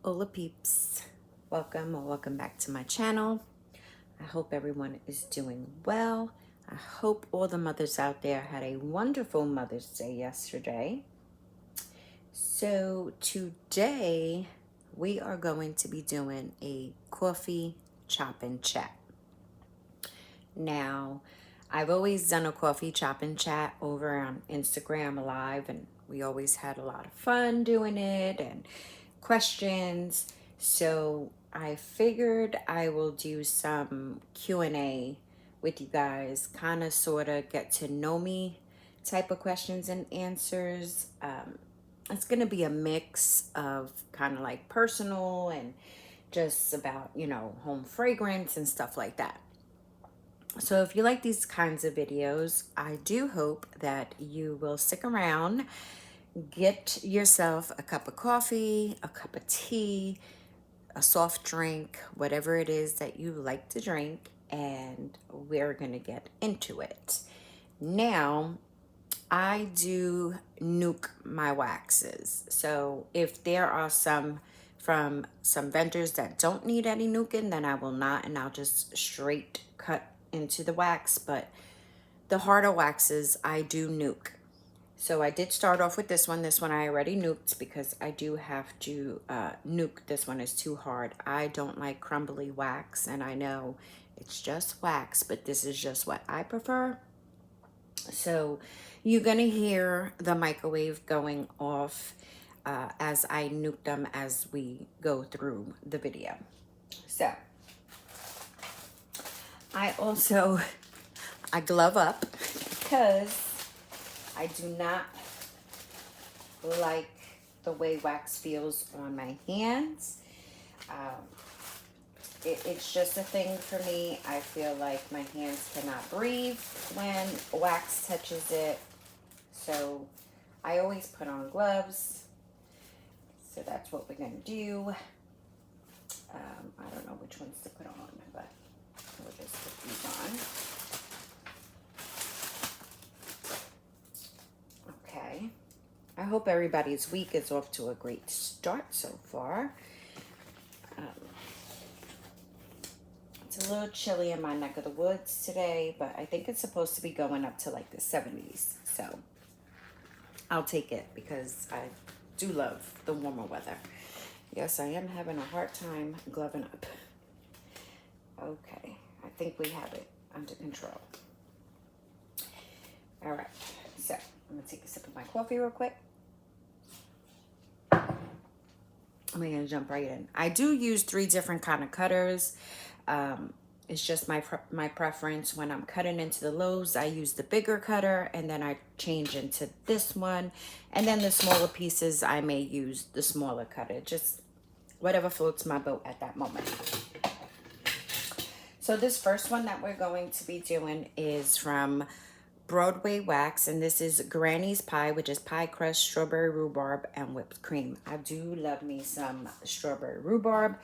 Hola Peeps, welcome or welcome back to my channel. I hope everyone is doing well. I hope all the mothers out there had a wonderful Mother's Day yesterday. So today we are going to be doing a coffee chop and chat. Now, I've always done a coffee chop and chat over on Instagram Live, and we always had a lot of fun doing it and questions. So I figured I will do some Q&A with you guys, kind of sort of get to know me type of questions and answers. It's going to be a mix of kind of like personal and just about, home fragrance and stuff like that. So if you like these kinds of videos, I do hope that you will stick around, get yourself a cup of coffee, a cup of tea, a soft drink, whatever it is that you like to drink, and we're gonna get into it. Now, I do nuke my waxes. So if there are some from some vendors that don't need any nuking, then I will not, and I'll just straight cut into the wax. But the harder waxes, I do nuke. So I did start off with this one. This one I already nuked because I do have to nuke. This one is too hard. I don't like crumbly wax, and I know it's just wax, but this is just what I prefer. So you're gonna hear the microwave going off as I nuke them as we go through the video. So I glove up because I do not like the way wax feels on my hands. It's just a thing for me. I feel like my hands cannot breathe when wax touches it. So I always put on gloves. So that's what we're gonna do. I don't know which ones to put on, but we'll just put these on. Okay. I hope everybody's week is off to a great start so far. It's a little chilly in my neck of the woods today, but I think it's supposed to be going up to like the 70s. So I'll take it because I do love the warmer weather. Yes, I am having a hard time gloving up. Okay, I think we have it under control. All right, so I'm gonna take a sip of my coffee real quick. I'm gonna jump right in. I do use 3 different kind of cutters. It's just my preference. When I'm cutting into the loaves, I use the bigger cutter, and then I change into this one. And then the smaller pieces, I may use the smaller cutter. Just whatever floats my boat at that moment. So this first one that we're going to be doing is from Broadway Wax, and this is Granny's Pie, which is pie crust, strawberry rhubarb, and whipped cream. I do love me some strawberry rhubarb.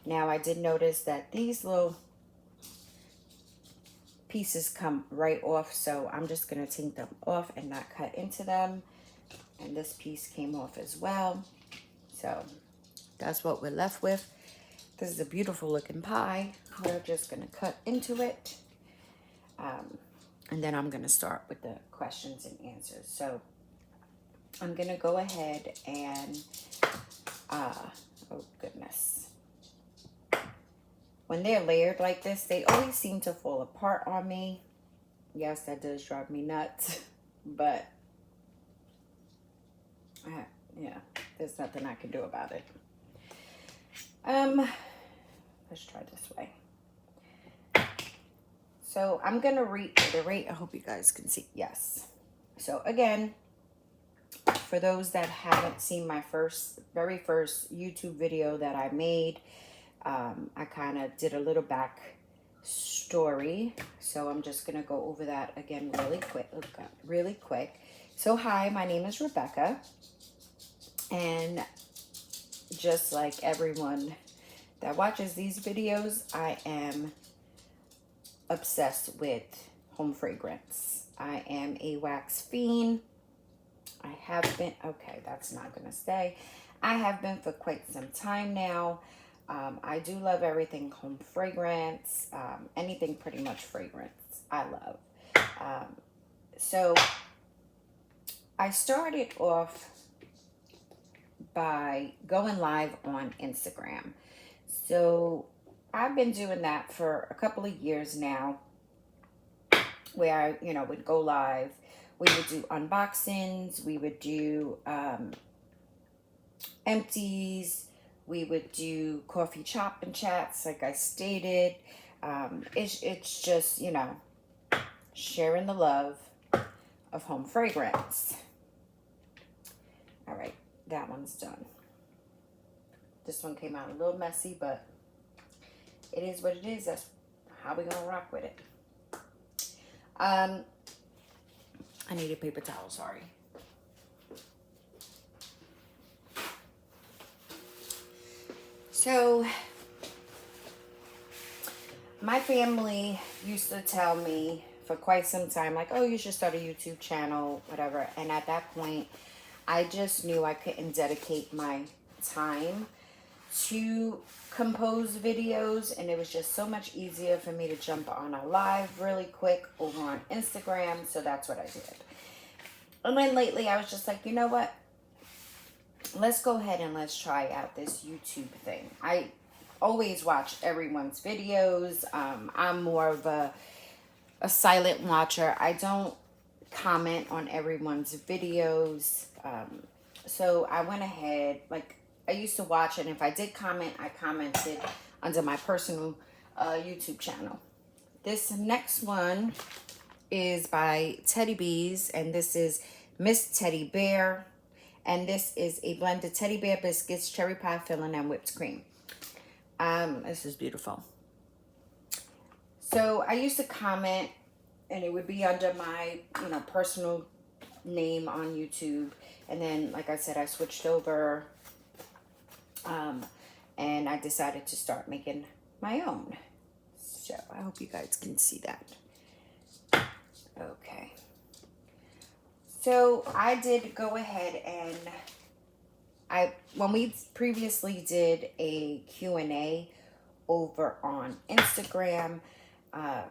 Now, I did notice that these little pieces come right off, so I'm just going to take them off and not cut into them. And this piece came off as well. So that's what we're left with. This is a beautiful looking pie. We're just going to cut into it. And then I'm going to start with the questions and answers. So I'm going to go ahead and, oh goodness. When they're layered like this, they always seem to fall apart on me. Yes, that does drive me nuts, but yeah, there's nothing I can do about it. Let's try this way. So I'm gonna reiterate. I hope you guys can see. Yes. So again, for those that haven't seen my very first YouTube video that I made, I kind of did a little back story. So I'm just gonna go over that again really quick. So hi, my name is Rebecca, and just like everyone that watches these videos, I am obsessed with home fragrance. I am a wax fiend. I have been, okay, that's not gonna stay. I have been for quite some time now. I do love everything home fragrance, anything pretty much fragrance I love. Um, so I started off by going live on Instagram. So I've been doing that for a couple of years now, where I, would go live. We would do unboxings, we would do empties, we would do coffee chop and chats, like I stated. It's just, sharing the love of home fragrance. All right, that one's done. This one came out a little messy, but it is what it is. That's how we're gonna rock with it. I need a paper towel, sorry. So my family used to tell me for quite some time, like, oh, you should start a YouTube channel, whatever. And at that point, I just knew I couldn't dedicate my time to compose videos, and it was just so much easier for me to jump on a live really quick over on Instagram. So that's what I did. And then lately I was just like, you know what? Let's go ahead and let's try out this YouTube thing. I always watch everyone's videos. I'm more of a silent watcher. I don't comment on everyone's videos. So I went ahead, like I used to watch it, and if I did comment, I commented under my personal YouTube channel. This next one is by Teddy Bees, and this is Miss Teddy Bear. And this is a blended teddy bear biscuits, cherry pie filling, and whipped cream. This is beautiful. So I used to comment, and it would be under my, personal name on YouTube. And then, like I said, I switched over, and I decided to start making my own. So I hope you guys can see that. Okay. So I did go ahead and when we previously did a Q&A over on Instagram, a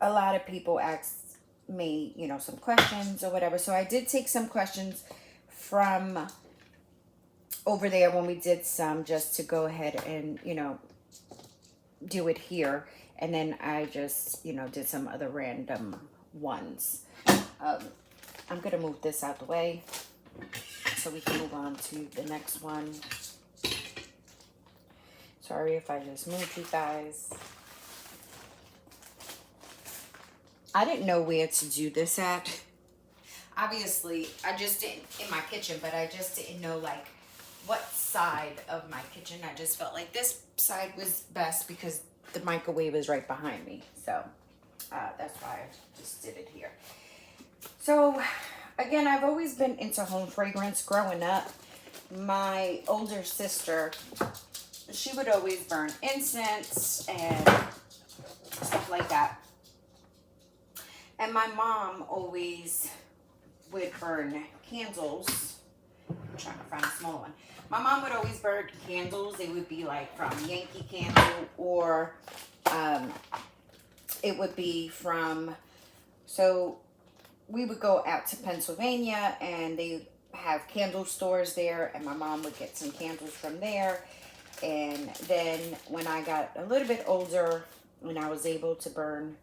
lot of people asked me, some questions or whatever. So I did take some questions from over there when we did some, just to go ahead and, do it here. And then I just, did some other random ones. I'm going to move this out the way so we can move on to the next one. Sorry if I just moved you guys. I didn't know where to do this at. Obviously, I just didn't, in my kitchen, but I just didn't know, like, what side of my kitchen. I just felt like this side was best because the microwave is right behind me. So that's why I just did it here. So again, I've always been into home fragrance growing up. My older sister, she would always burn incense and stuff like that. And my mom always would burn candles. I'm trying to find a small one. My mom would always burn candles. They would be like from Yankee Candle, or it would be from, so we would go out to Pennsylvania, and they have candle stores there, and my mom would get some candles from there. And then when I got a little bit older and I was able to burn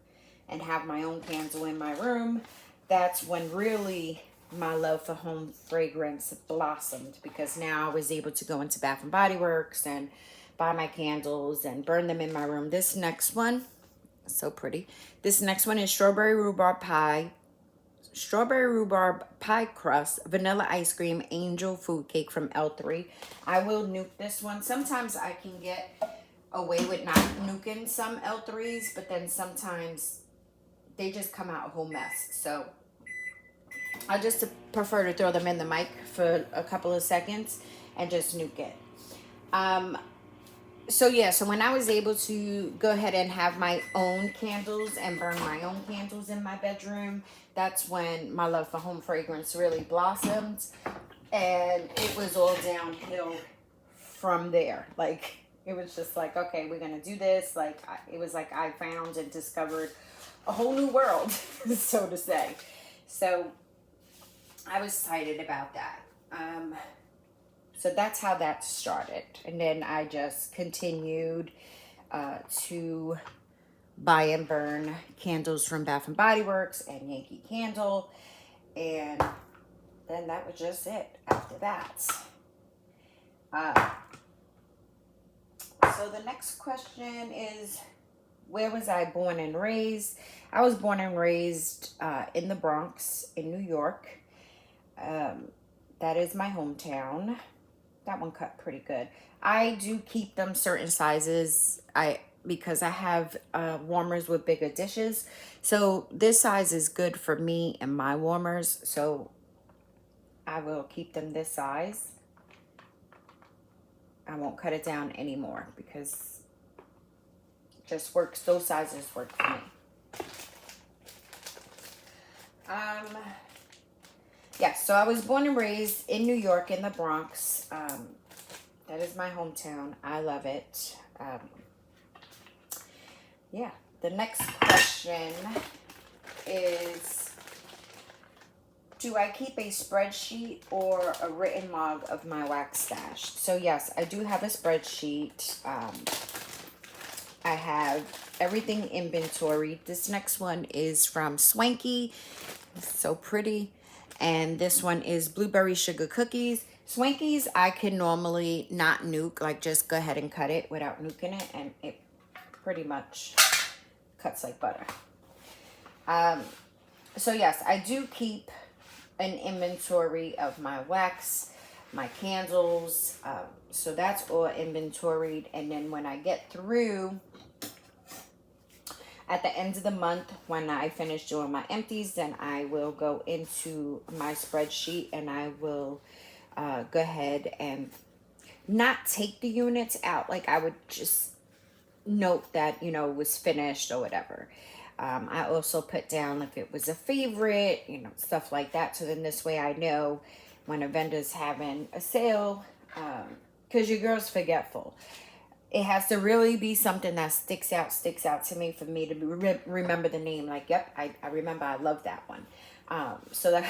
and have my own candle in my room, that's when really my love for home fragrance blossomed, because now I was able to go into Bath and Body Works and buy my candles and burn them in my room. This next one, so pretty. This next one is strawberry rhubarb pie crust, vanilla ice cream, angel food cake from L3. I will nuke this one. Sometimes I can get away with not nuking some L3s, but then sometimes they just come out a whole mess. So I just prefer to throw them in the mic for a couple of seconds and just nuke it. So yeah, so when I was able to go ahead and have my own candles and burn my own candles in my bedroom, that's when my love for home fragrance really blossomed. And it was all downhill from there. Like, it was just like, okay, we're gonna do this. Like, it was like I found and discovered a whole new world, so to say. So I was excited about that. So that's how that started. And then I just continued to buy and burn candles from Bath and Body Works and Yankee Candle. And then that was just it after that. Uh, so the next question is, where was I born and raised? I was born and raised in the Bronx in New York. That is my hometown. That one cut pretty good. I do keep them certain sizes. Because I have warmers with bigger dishes. So this size is good for me and my warmers. So I will keep them this size. I won't cut it down anymore because it just works. Those sizes work for me. Yeah, so I was born and raised in New York in the Bronx. That is my hometown. I love it. Yeah, the next question is, do I keep a spreadsheet or a written log of my wax stash? So yes, I do have a spreadsheet. I have everything inventoried. This next one is from Swanky. It's so pretty. And this one is blueberry sugar cookies. Swankies, I can normally not nuke, like just go ahead and cut it without nuking it, and it pretty much cuts like butter. So yes, I do keep an inventory of my wax, my candles. So that's all inventoried. And then when I get through, at the end of the month, when I finish doing my empties, then I will go into my spreadsheet and I will go ahead and not take the units out. Like, I would just note that, you know, it was finished or whatever. I also put down if it was a favorite, you know, stuff like that. So then this way I know when a vendor's having a sale, because your girl's forgetful. It has to really be something that sticks out to me for me to remember the name. Like, yep, I remember, I love that one. So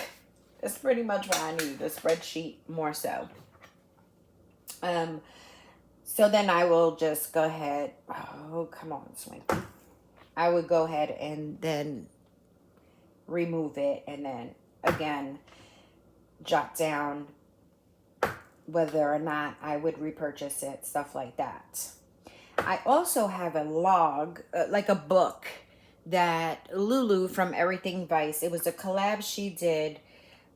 that's pretty much what I need, the spreadsheet more so. So then I will just go ahead. Oh, come on, Swing. I would go ahead and then remove it, and then again jot down whether or not I would repurchase it, stuff like that. I also have a log, like a book, that Lulu from Everything Vice, it was a collab she did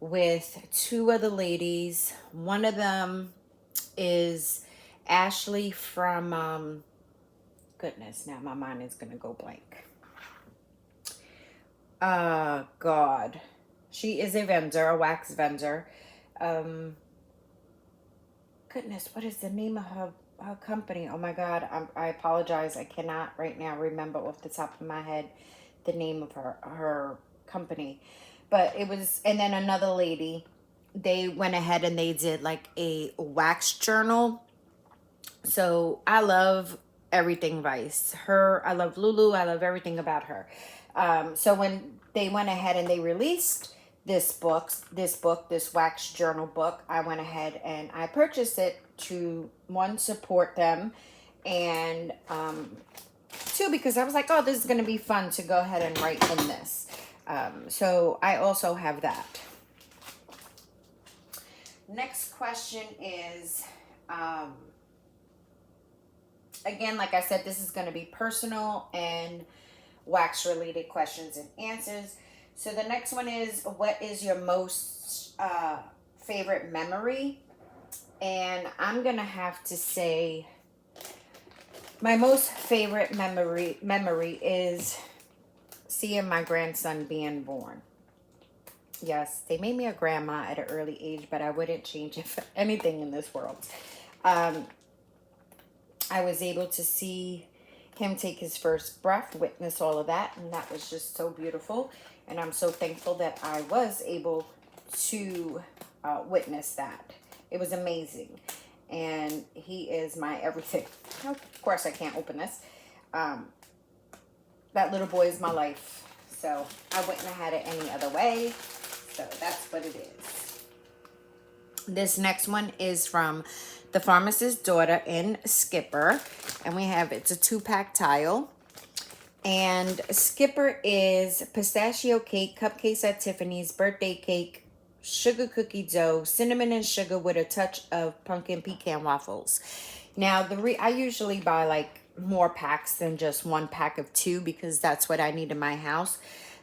with two other ladies. One of them is Ashley from, goodness, now my mind is going to go blank. God. She is a vendor, a wax vendor. Goodness, what is the name of her company? Oh my God, I apologize. I cannot right now remember off the top of my head the name of her company. But it was, and then another lady, they went ahead and they did like a wax journal. So I love Everything Vice. I love Lulu. I love everything about her. So when they went ahead and they released this wax journal book, I went ahead and I purchased it to, one, support them, and two, because I was like, oh, this is going to be fun to go ahead and write in this. So I also have that. Next question is, again, like I said, this is going to be personal and wax related questions and answers. So the next one is, what is your most favorite memory? And I'm going to have to say my most favorite memory is seeing my grandson being born. Yes, they made me a grandma at an early age, but I wouldn't change it for anything in this world. I was able to see him take his first breath, witness all of that, and that was just so beautiful. And I'm so thankful that I was able to witness that. It was amazing. And he is my everything. Of course, I can't open this. That little boy is my life. So I wouldn't have had it any other way. So that's what it is. This next one is from The Pharmacist's Daughter in Skipper. And we have, it's a 2-pack tile. And Skipper is pistachio cake, cupcakes at Tiffany's, birthday cake, sugar cookie dough, cinnamon and sugar with a touch of pumpkin pecan waffles. Now, I usually buy like more packs than just 1 pack of 2 because that's what I need in my house.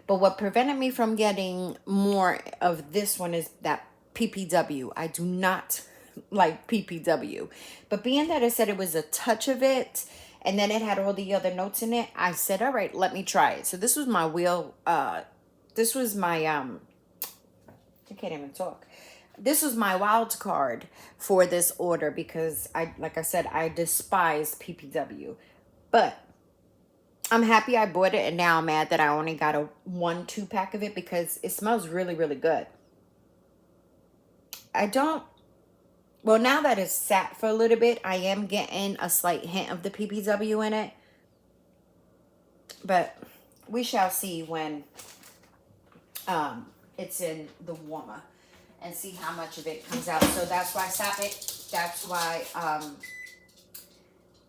But what prevented me from getting more of this one is that PPW. I do not like PPW. But being that I said it was a touch of it, and then it had all the other notes in it, I said, all right, let me try it. So this was my this was my, I can't even talk. This was my wild card for this order because like I said, I despise PPW. But I'm happy I bought it, and now I'm mad that I only got a 1-2 pack of it because it smells really, really good. Well, now that it's sat for a little bit, I am getting a slight hint of the PPW in it. But we shall see when it's in the warmer and see how much of it comes out. So that's why I stop it. That's why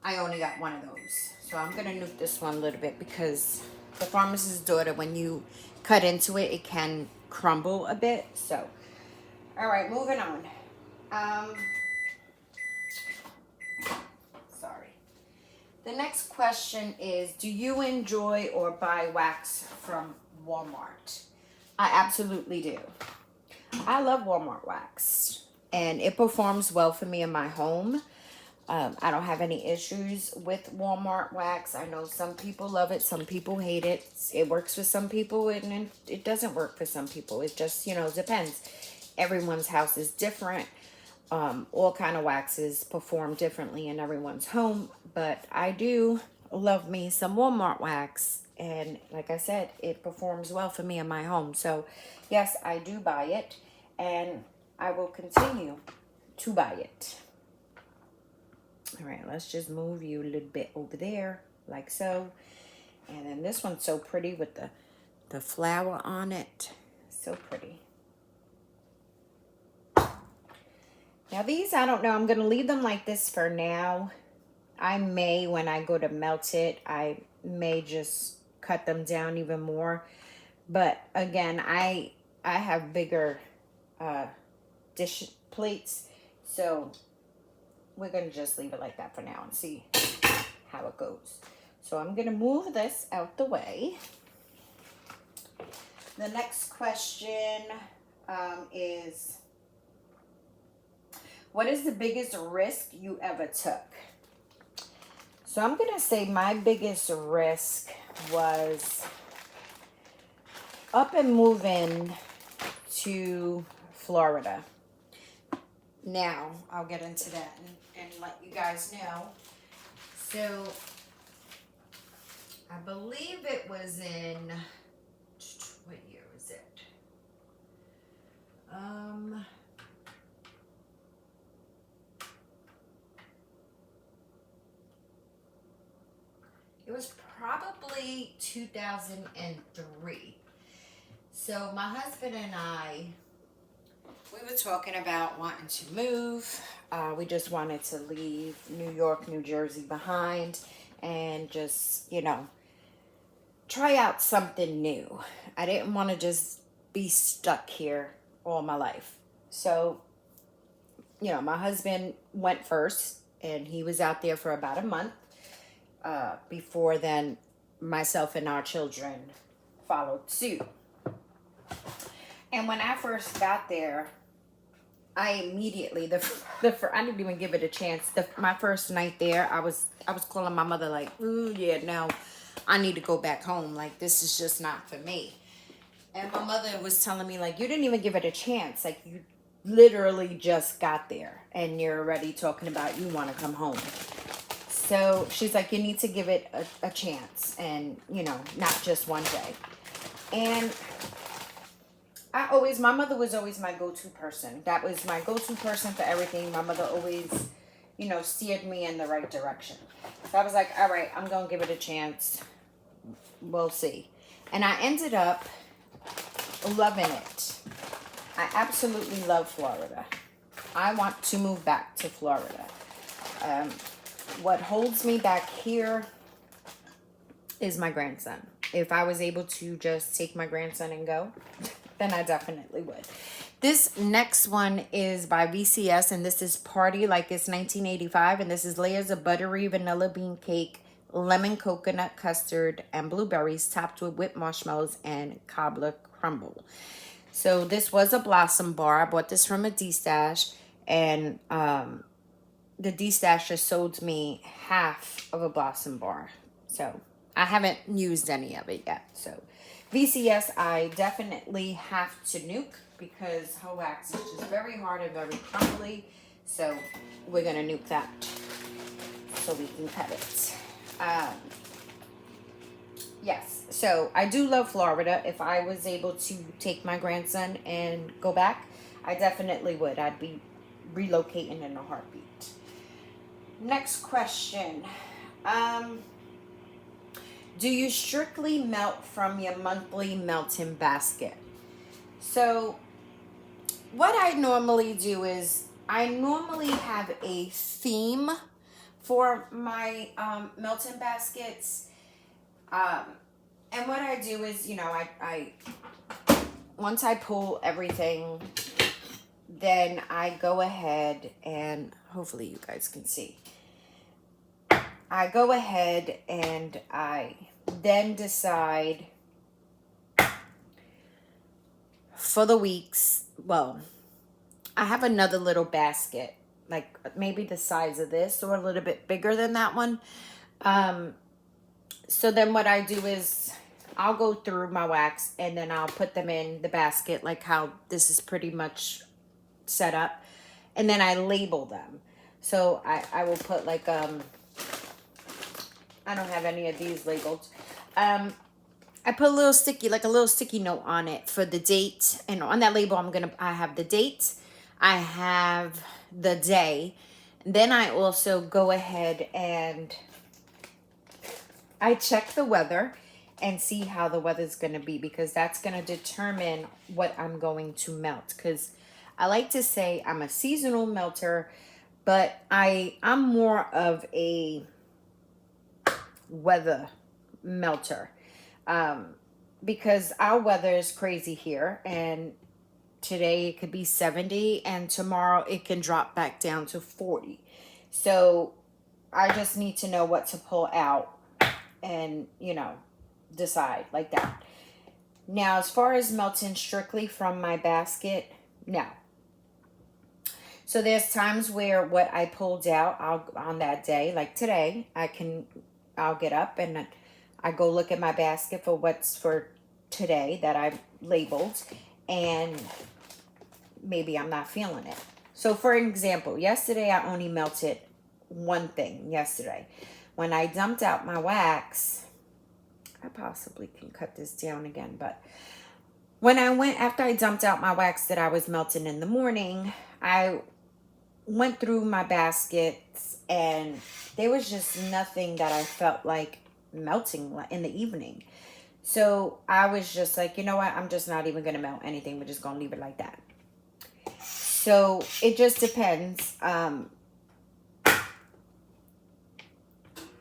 I only got 1 of those. So I'm going to nuke this one a little bit because The Pharmacist's Daughter, when you cut into it, it can crumble a bit. So, all right, moving on. Sorry. The next question is, do you enjoy or buy wax from Walmart? I absolutely do. I love Walmart wax, and it performs well for me in my home. I don't have any issues with Walmart wax. I know some people love it, some people hate it. It works for some people, and it doesn't work for some people. It just, depends. Everyone's house is different. All kind of waxes perform differently in everyone's home, but I do love me some Walmart wax, and like I said, it performs well for me in my home. So yes, I do buy it, and I will continue to buy it. All right, let's just move you a little bit over there, like so. And then this one's so pretty with the flower on it. So pretty. Now these, I don't know. I'm going to leave them like this for now. I may, when I go to melt it, I may just cut them down even more. But again, I have bigger dish plates. So we're going to just leave it like that for now and see how it goes. So I'm going to move this out the way. The next question is, what is the biggest risk you ever took? So I'm going to say my biggest risk was up and moving to Florida. Now, I'll get into that and let you guys know. So, I believe it was in, what year was it? It was probably 2003. So my husband and I, we were talking about wanting to move. We just wanted to leave New York, New Jersey behind and just, try out something new. I didn't want to just be stuck here all my life. So, my husband went first, and he was out there for about a month. Before then, myself and our children followed suit. And when I first got there, I immediately, I didn't even give it a chance. My first night there, I was calling my mother like, ooh, yeah, no, I need to go back home. Like, this is just not for me. And my mother was telling me, like, you didn't even give it a chance. Like, you literally just got there, and you're already talking about you want to come home. So she's like, you need to give it a chance, and you know, not just one day. And my mother was always my go-to person. That was my go-to person for everything. My mother always, you know, steered me in the right direction. So I was like, all right, I'm going to give it a chance. We'll see. And I ended up loving it. I absolutely love Florida. I want to move back to Florida. What holds me back here is my grandson. If I was able to just take my grandson and go, then I definitely would. This next one is by VCS, and this is Party Like It's 1985, and this is layers of buttery vanilla bean cake, lemon coconut custard, and blueberries topped with whipped marshmallows and cobbler crumble. So this was a Blossom bar. I bought this from a D-Stash, and the D-Stash just sold me half of a Blossom bar. So I haven't used any of it yet. So VCS, I definitely have to nuke because her wax is just very hard and very crumbly. So we're going to nuke that so we can cut it. Yes, so I do love Florida. If I was able to take my grandson and go back, I definitely would. I'd be relocating in a heartbeat. Next question. Do you strictly melt from your monthly melting basket? So what I normally do is I normally have a theme for my melting baskets. And what I do is, you know, I once I pull everything, then I go ahead and hopefully you guys can see. I go ahead and I then decide for the weeks. Well, I have another little basket, like maybe the size of this or a little bit bigger than that one. So then what I do is I'll go through my wax and then I'll put them in the basket like how this is pretty much set up. And then I label them. So I will put like, I don't have any of these labeled. I put a little sticky note on it for the date. And on that label, I have the date. I have the day. Then I also go ahead and I check the weather and see how the weather's going to be, because that's going to determine what I'm going to melt. Because I like to say I'm a seasonal melter, but I'm more of a weather melter, because our weather is crazy here, and today it could be 70 and tomorrow it can drop back down to 40. So I just need to know what to pull out and, you know, decide like that. Now, as far as melting strictly from my basket, no. So there's times where what I pulled out, on that day, like today, I'll get up and I go look at my basket for what's for today that I've labeled, and maybe I'm not feeling it. So for example, yesterday I only melted one thing yesterday. When I dumped out my wax, I possibly can cut this down again, but after I dumped out my wax that I was melting in the morning, I went through my baskets and there was just nothing that I felt like melting in the evening. So I was just like, you know what? I'm just not even going to melt anything. We're just going to leave it like that. So it just depends.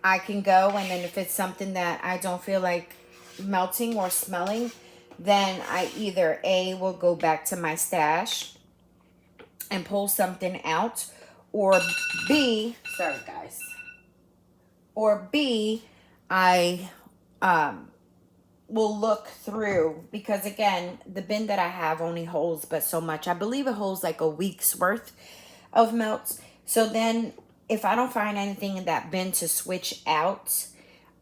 I can go, and then if it's something that I don't feel like melting or smelling, then I either A, will go back to my stash and pull something out, or B, sorry guys, or B, I will look through, because again, the bin that I have only holds but so much. I believe it holds like a week's worth of melts. So then if I don't find anything in that bin to switch out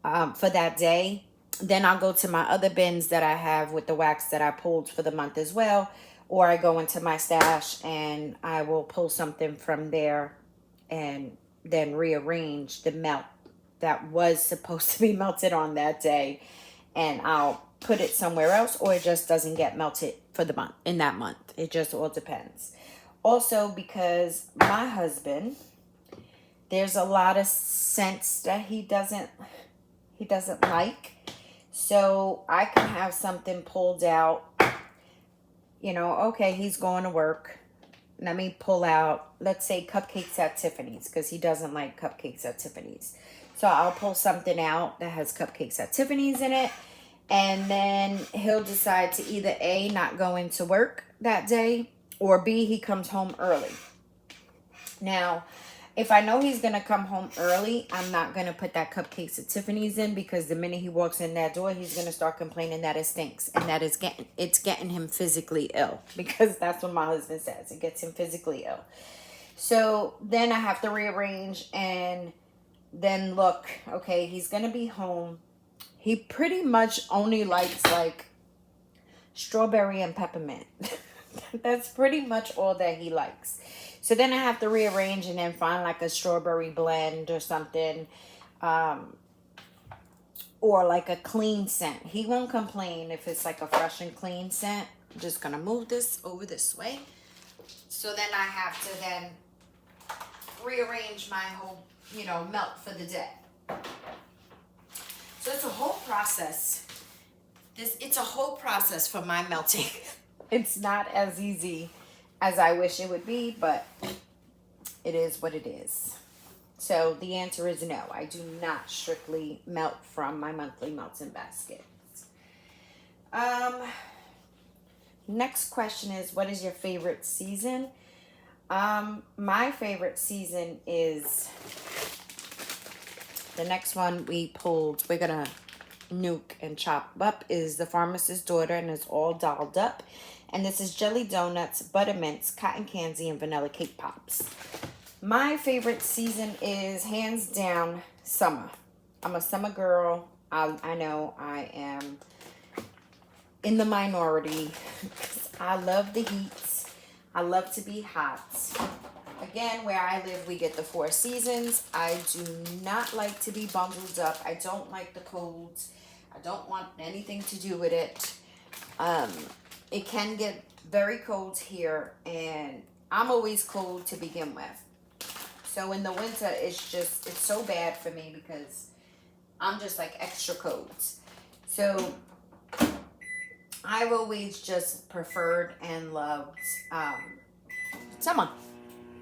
for that day, then I'll go to my other bins that I have with the wax that I pulled for the month as well. Or I go into my stash and I will pull something from there and then rearrange the melt that was supposed to be melted on that day, and I'll put it somewhere else, or it just doesn't get melted for the month, in that month. It just all depends. Also, because my husband, there's a lot of scents that he doesn't like. So I can have something pulled out, okay, he's going to work. Let me pull out, let's say, cupcakes at Tiffany's, because he doesn't like cupcakes at Tiffany's. So I'll pull something out that has cupcakes at Tiffany's in it. And then he'll decide to either A, not go into work that day, or B, he comes home early. Now, if I know he's going to come home early, I'm not going to put that cupcakes at Tiffany's in, because the minute he walks in that door, he's going to start complaining that it stinks, and that it's getting him physically ill, because that's what my husband says. It gets him physically ill. So then I have to rearrange, and then look, okay, he's going to be home. He pretty much only likes like strawberry and peppermint. That's pretty much all that he likes. So then I have to rearrange and then find like a strawberry blend or something. Or like a clean scent. He won't complain if it's like a fresh and clean scent. I'm just going to move this over this way. So then I have to then rearrange my whole, melt for the day. So it's a whole process. It's a whole process for my melting. It's not as easy as I wish it would be, but it is what it is. So the answer is no. I do not strictly melt from my monthly melting baskets. Next question is, what is your favorite season? My favorite season is the next one we're gonna nuke and chop up, is The Pharmacist's Daughter, and it's all dolled up. And this is jelly donuts, buttermints, cotton candy, and vanilla cake pops. My favorite season is hands down summer. I'm a summer girl. I know I am in the minority. I love the heat. I love to be hot. Again, where I live, we get the 4 seasons. I do not like to be bundled up. I don't like the cold. I don't want anything to do with it. It can get very cold here, and I'm always cold to begin with. So in the winter, it's so bad for me because I'm just like extra cold. So I've always just preferred and loved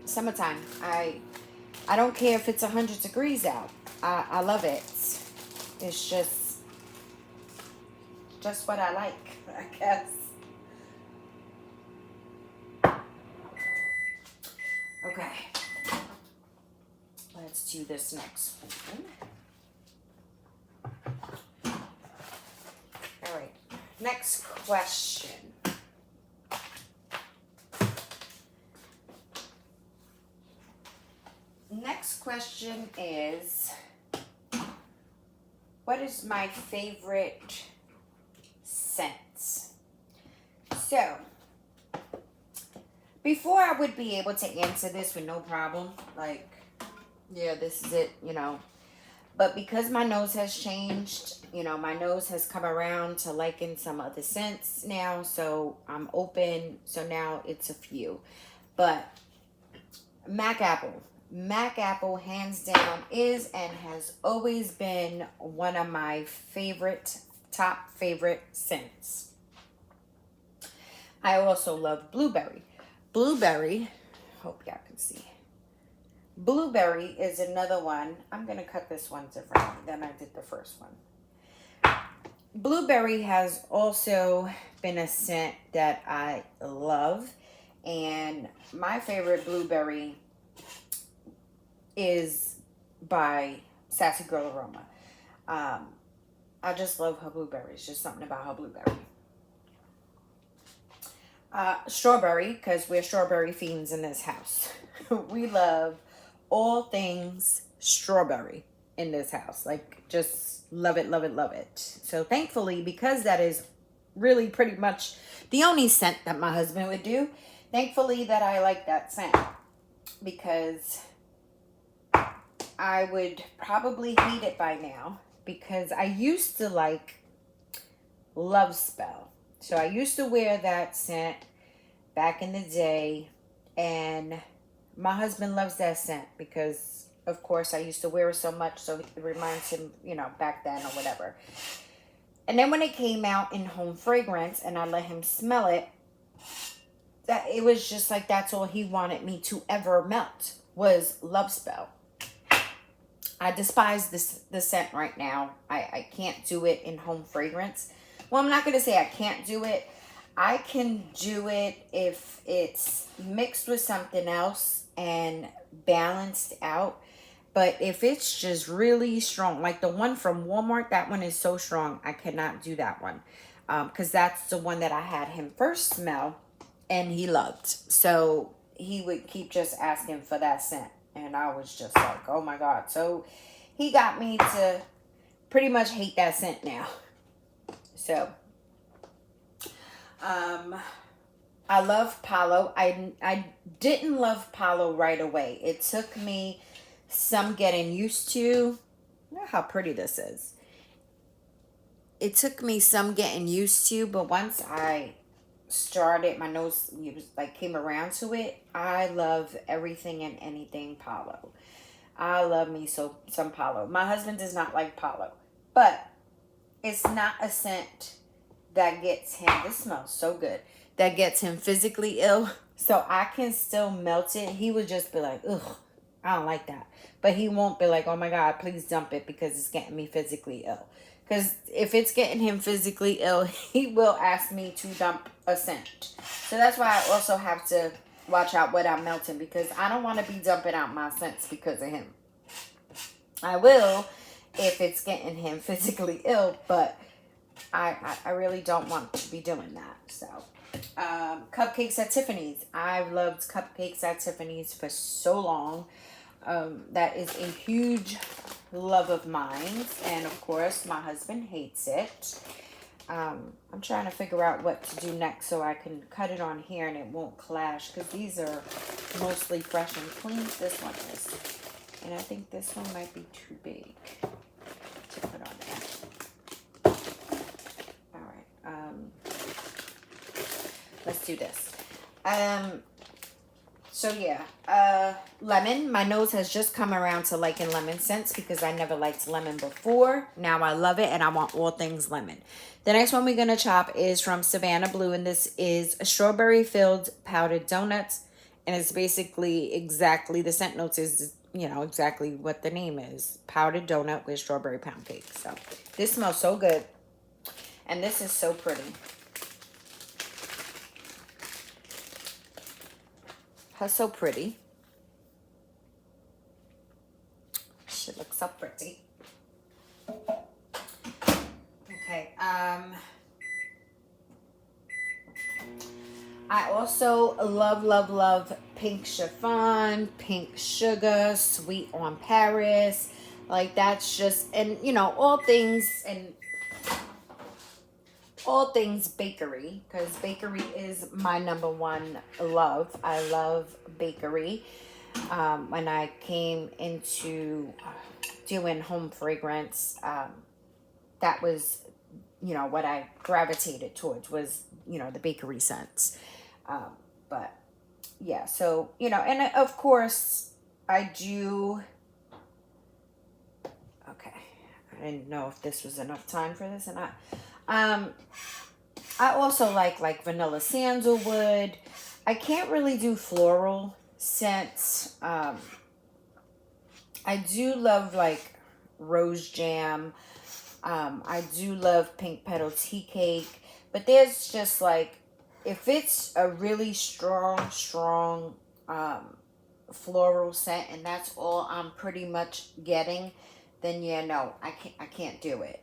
summertime. I don't care if it's 100 degrees out. I love it. It's just what I like, I guess. Okay. Let's do this next one. All right. Next question. Next question is, what is my favorite scent? So, before I would be able to answer this with no problem, like, yeah, this is it, But because my nose has changed, my nose has come around to liking some other scents now, so I'm open. So now it's a few. But Mac Apple, hands down, is and has always been one of my top favorite scents. I also love blueberry. Blueberry, hope y'all can see. Blueberry is another one. I'm going to cut this one differently than I did the first one. Blueberry has also been a scent that I love. And my favorite blueberry is by Sassy Girl Aroma. I just love her blueberries. Just something about her blueberry. Strawberry, because we're strawberry fiends in this house. We love all things strawberry in this house. Like, just love it, love it, love it. So thankfully, because that is really pretty much the only scent that my husband would do, thankfully that I like that scent, because I would probably hate it by now because I used to like Love Spell. So I used to wear that scent back in the day, and my husband loves that scent because, of course, I used to wear it so much, so it reminds him, back then or whatever. And then when it came out in home fragrance and I let him smell it, that it was just like that's all he wanted me to ever melt was Love Spell. I despise the scent right now. I can't do it in home fragrance. Well, I'm not going to say I can't do it. I can do it if it's mixed with something else and balanced out. But if it's just really strong, like the one from Walmart, that one is so strong, I cannot do that one. Because that's the one that I had him first smell and he loved. So he would keep just asking for that scent. And I was just like, oh my God. So he got me to pretty much hate that scent now. So, I love Palo. I didn't love Palo right away. It took me some getting used to. Look how pretty this is. It took me some getting used to, but once I started, my nose came around to it. I love everything and anything Palo. I love me some Palo. My husband does not like Palo, but it's not a scent that gets him. This smells so good. That gets him physically ill. So I can still melt it. He would just be like, ugh, I don't like that. But he won't be like, oh my God, please dump it because it's getting me physically ill. Because if it's getting him physically ill, he will ask me to dump a scent. So that's why I also have to watch out what I'm melting, because I don't want to be dumping out my scents because of him. I will if it's getting him physically ill, but I really don't want to be doing that. So, Cupcakes at Tiffany's. I've loved Cupcakes at Tiffany's for so long. That is a huge love of mine. And of course, my husband hates it. I'm trying to figure out what to do next so I can cut it on here and it won't clash, because these are mostly fresh and clean. This one is. And I think this one might be too big to put on there. All right. Let's do this. So yeah, lemon. My nose has just come around to liking lemon scents because I never liked lemon before. Now I love it and I want all things lemon. The next one we're going to chop is from Savannah Blue, and this is a strawberry filled powdered donuts. And it's basically exactly, the scent notes is, exactly what the name is. Powdered donut with strawberry pound cake. So this smells so good. And this is so pretty. That's so pretty. She looks so pretty. Okay. I also love pink chiffon, pink sugar, sweet on Paris. Like that's just, and all things bakery, because bakery is my number one love. I love bakery. When I came into doing home fragrance, that was, what I gravitated towards was, the bakery scents. But yeah, so, and of course I do. Okay. I didn't know if this was enough time for this or not. I also like vanilla sandalwood. I can't really do floral scents. I do love like rose jam. I do love pink petal tea cake. But there's just like, if it's a really strong floral scent and that's all I'm pretty much getting, then yeah, no, I can't do it.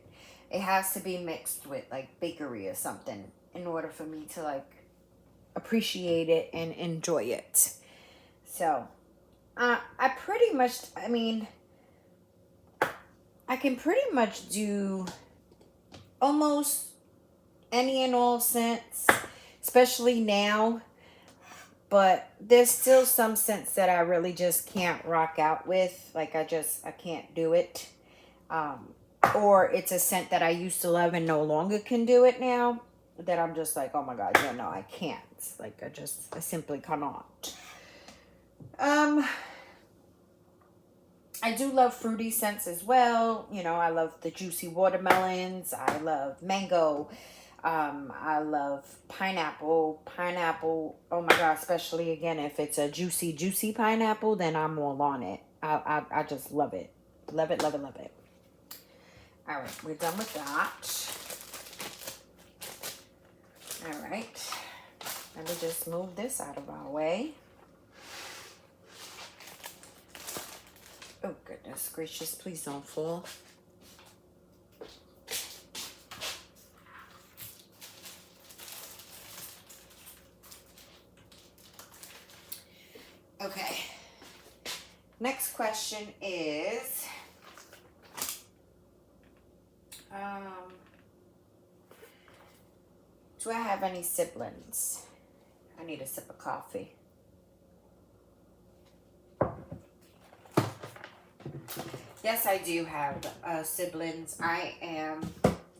It has to be mixed with like bakery or something in order for me to like appreciate it and enjoy it. So, I can pretty much do almost any and all scents, especially now. But there's still some scents that I really just can't rock out with. Like I can't do it. Um, or it's a scent that I used to love and no longer can do it now. That I'm just like, oh my God, yeah, no, I can't. Like I simply cannot. Um, I do love fruity scents as well. You know, I love the juicy watermelons. I love mango. I love pineapple. Pineapple, oh my God, especially again, if it's a juicy pineapple, then I'm all on it. I just love it. Love it, love it, love it. All right, we're done with that. All right. Let me just move this out of our way. Oh, goodness gracious, please don't fall. Okay. Next question is, do I have any siblings? I need a sip of coffee. Yes, I do have siblings.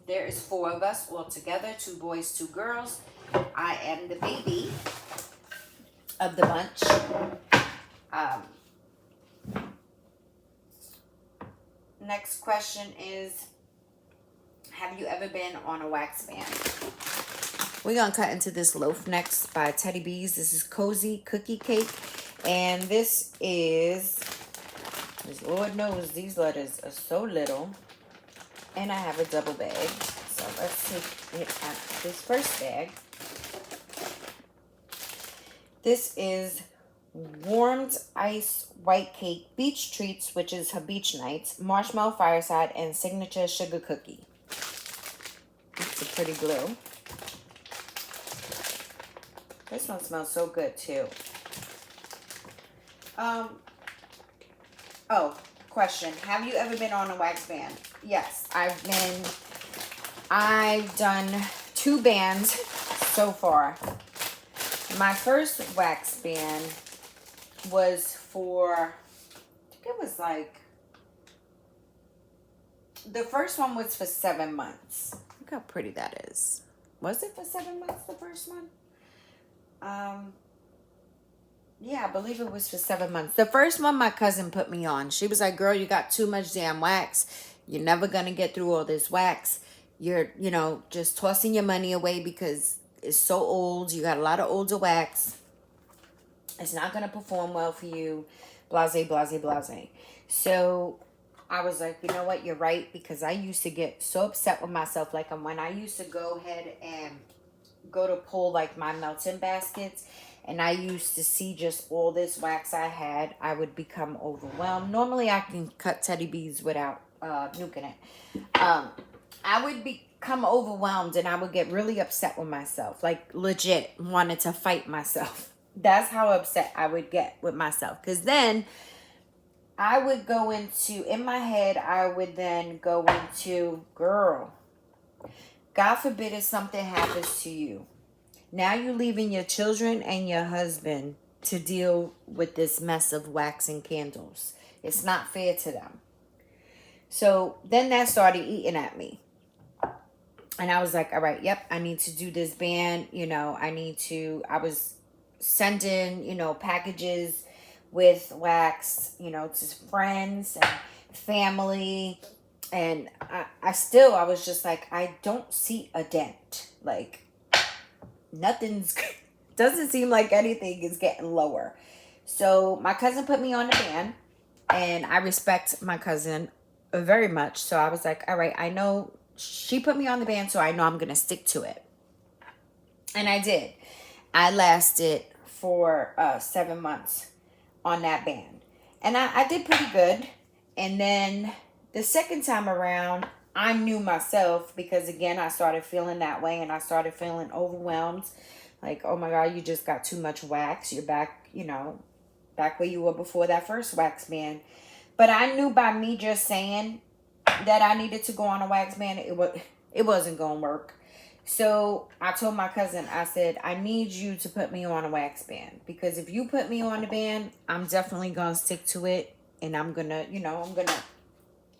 There is 4 of us all together, 2 boys, 2 girls. I am the baby of the bunch. Next question is, have you ever been on a wax band? We're going to cut into this loaf next by Teddy B's. This is Cozy Cookie Cake. And this is, as Lord knows, these letters are so little. And I have a double bag. So let's take it out of this first bag. This is Warmed Ice White Cake Beach Treats, which is her beach nights, Marshmallow Fireside, and Signature Sugar Cookie. It's a pretty blue. This one smells so good too. Oh, question. Have you ever been on a wax band? Yes, I've done 2 bands so far. My first wax band was for, I think it was like, the first one was for 7 months. Look how pretty that is. Was it for 7 months, the first one? Yeah, I believe it was for 7 months. The first one my cousin put me on. She was like, girl, you got too much damn wax. You're never going to get through all this wax. You're, just tossing your money away because it's so old. You got a lot of older wax. It's not going to perform well for you. Blase, blase, blase. So I was like, you know what? You're right. Because I used to get so upset with myself. Like when I used to go ahead and go to pull like my melting baskets, and I used to see just all this wax I had, I would become overwhelmed. Normally I can cut Teddy B's without nuking it. I would become overwhelmed and I would get really upset with myself. Like legit wanted to fight myself. That's how upset I would get with myself. Because then I would go into, in my head, I would then go into, girl, God forbid if something happens to you. Now you're leaving your children and your husband to deal with this mess of wax and candles. It's not fair to them. So then that started eating at me. And I was like, all right, yep, I need to do this band. I was sending, packages with wax, to friends and family. And I was just like, I don't see a dent. Like, doesn't seem like anything is getting lower. So my cousin put me on the band, and I respect my cousin very much. So I was like, all right, I know she put me on the band, so I know I'm going to stick to it. And I did. I lasted for 7 months on that band. And I did pretty good. And then the second time around, I knew myself, because again, I started feeling that way and I started feeling overwhelmed. Like, oh my God, you just got too much wax. You're back, back where you were before that first wax band. But I knew by me just saying that I needed to go on a wax band, it wasn't going to work. So I told my cousin, I said, I need you to put me on a wax band, because if you put me on a band, I'm definitely going to stick to it, and I'm going to, I'm going to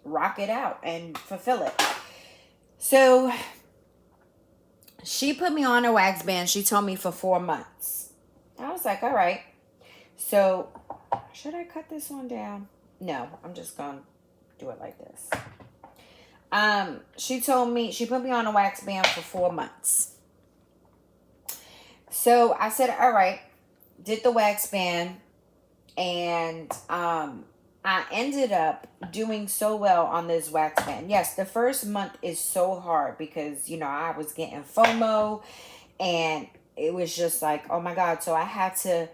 rock it out and fulfill it. So she put me on a wax band. She told me for 4 months. I was like, all right. So should I cut this one down? No, I'm just going to do it like this. She put me on a wax band for 4 months. So I said, all right, did the wax band, and I ended up doing so well on this wax band. Yes, the first month is so hard because, I was getting FOMO, and it was just like, oh my God. So I had to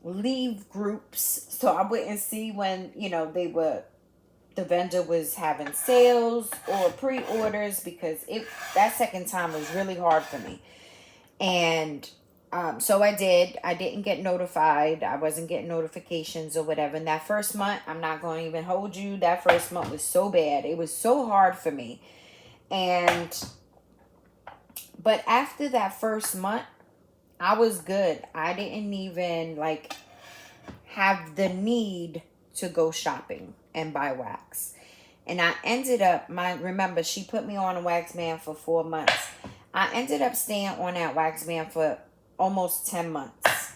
leave groups so I wouldn't see when, the vendor was having sales or pre-orders, because that second time was really hard for me. And so I didn't get notified. I wasn't getting notifications or whatever. And that first month, I'm not going to even hold you, that first month was so bad. It was so hard for me. But after that first month, I was good. I didn't even have the need to go shopping and buy wax. And I ended up, remember, she put me on a wax band for 4 months. I ended up staying on that wax band for almost 10 months.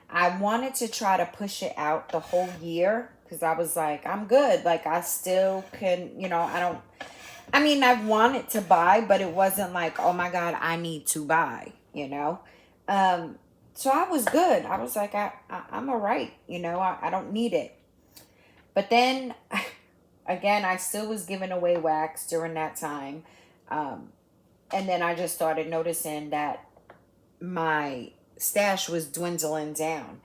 I wanted to try to push it out the whole year, because I was like, I'm good. I still can, I wanted to buy, but it wasn't like, oh my God, I need to buy, So I was good. I was like, I'm all right. I don't need it. But then, again, I still was giving away wax during that time. And then I just started noticing that my stash was dwindling down.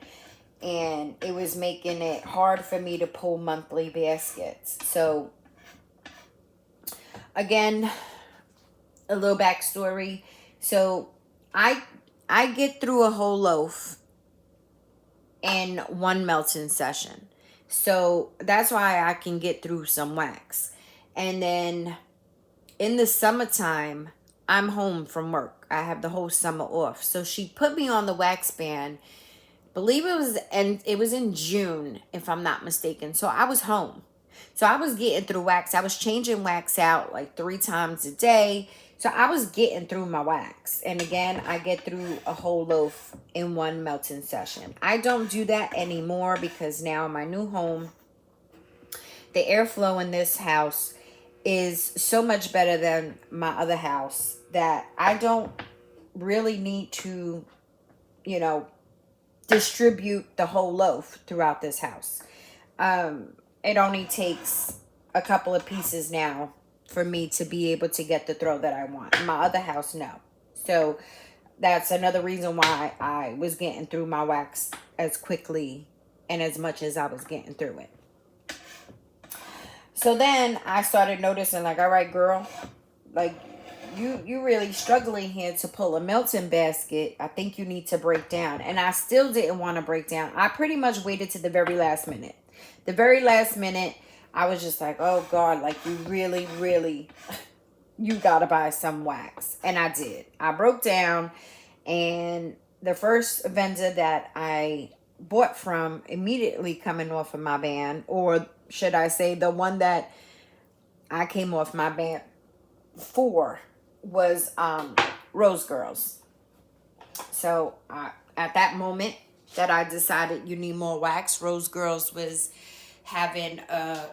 And it was making it hard for me to pull monthly baskets. So, again, a little backstory. So, I get through a whole loaf in one melting session. So that's why I can get through some wax. And then in the summertime, I'm home from work. I have the whole summer off. So she put me on the wax band. It was in June, if I'm not mistaken. So I was home. So I was getting through wax. I was changing wax out 3 times a day. So I was getting through my wax. And again, I get through a whole loaf in one melting session. I don't do that anymore, because now in my new home, the airflow in this house is so much better than my other house that I don't really need to, distribute the whole loaf throughout this house. It only takes a couple of pieces now for me to be able to get the throw that I want. In my other house, no. So that's another reason why I was getting through my wax as quickly and as much as I was getting through it. So then I started noticing, all right, girl, you really struggling here to pull a melting basket. I think you need to break down. And I still didn't want to break down. I pretty much waited to the very last minute. The very last minute, I was just like, oh God, you really, really, you got to buy some wax. And I did. I broke down, and the first vendor that I bought from, immediately coming off of my band, or should I say the one that I came off my band for, was Rose Girls. So at that moment that I decided you need more wax, Rose Girls was having a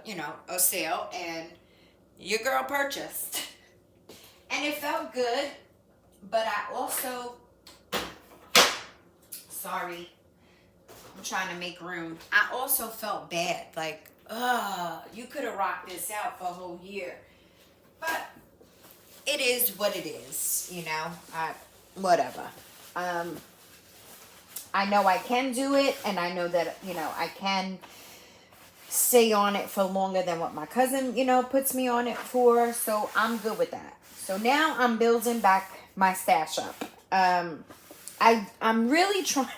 sale, and your girl purchased. And it felt good, but I also, sorry, I'm trying to make room. I also felt bad, you could have rocked this out for a whole year. But it is what it is, whatever. I know I can do it, and I know that, I can stay on it for longer than what my cousin, puts me on it for. So I'm good with that. So now I'm building back my stash up. I'm really trying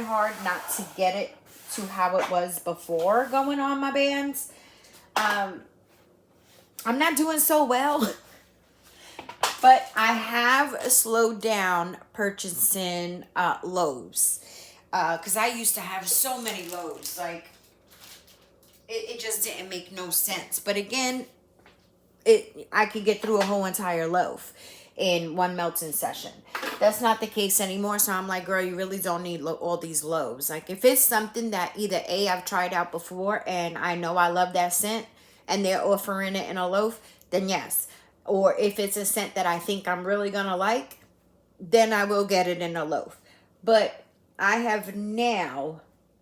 hard not to get it to how it was before going on my bands. I'm not doing so well. But I have slowed down purchasing loaves. Because I used to have so many loaves. Like, it just didn't make no sense. But again, I could get through a whole entire loaf in one melting session. That's not the case anymore. So I'm like, girl, you really don't need all these loaves. Like, if it's something that either A, I've tried out before and I know I love that scent and they're offering it in a loaf, then yes. Or if it's a scent that I think I'm really gonna like, then I will get it in a loaf. But I have now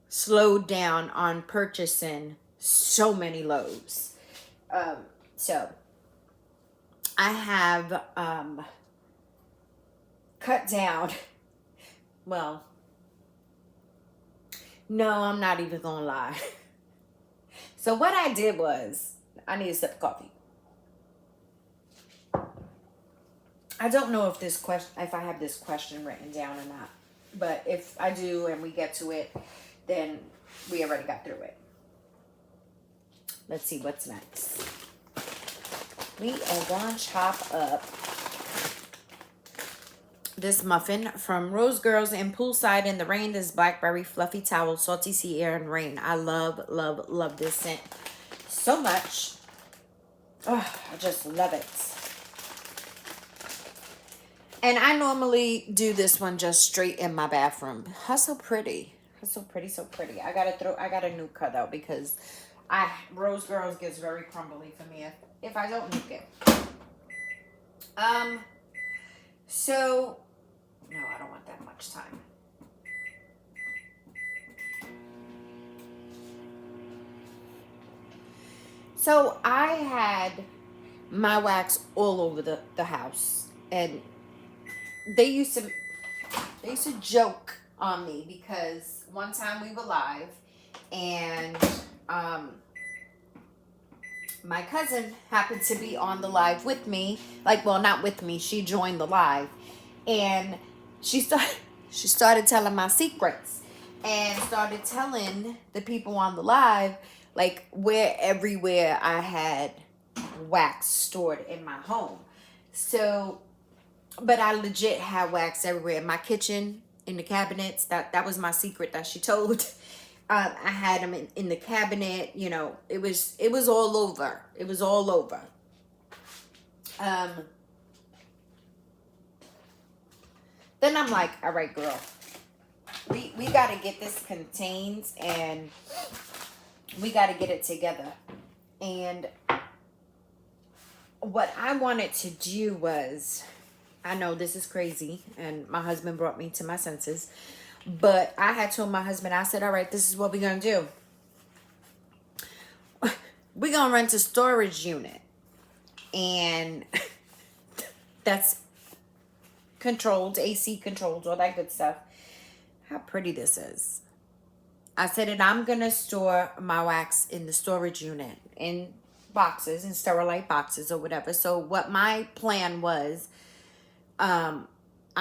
slowed down on purchasing so many loaves. So I have cut down. Well, no, I'm not even gonna lie. So what I did was, I need a sip of coffee. I don't know if if I have this question written down or not, but if I do and we get to it, then we already got through it. Let's see what's next. We are going to chop up this muffin from Rose Girls in Poolside in the Rain. This blackberry fluffy towel, salty sea air and rain. I love, love, love this scent so much. Oh, I just love it. And I normally do this one just straight in my bathroom. How so pretty. How so pretty, so pretty. I got a new cut though because Rose Girls gets very crumbly for me if I don't nuke it. So no, I don't want that much time. So I had my wax all over the house, and they used to joke on me because one time we were live and my cousin happened to be on the live with me. Like, well, not with me, she joined the live, and she started telling my secrets and started telling the people on the live like where everywhere I had wax stored in my home. So, but I legit had wax everywhere in my kitchen, in the cabinets. That was my secret that she told. I had them in the cabinet. You know, it was all over. It was all over. Then I'm like, all right, girl, we got to get this contained and we got to get it together. And what I wanted to do was, I know this is crazy, and my husband brought me to my senses, but I had told my husband, I said, all right, this is what we're going to do. We're going to rent a storage unit. And that's controlled, AC controlled, all that good stuff. How pretty this is. I said that I'm going to store my wax in the storage unit, in boxes, in sterilite boxes or whatever. So what my plan was, I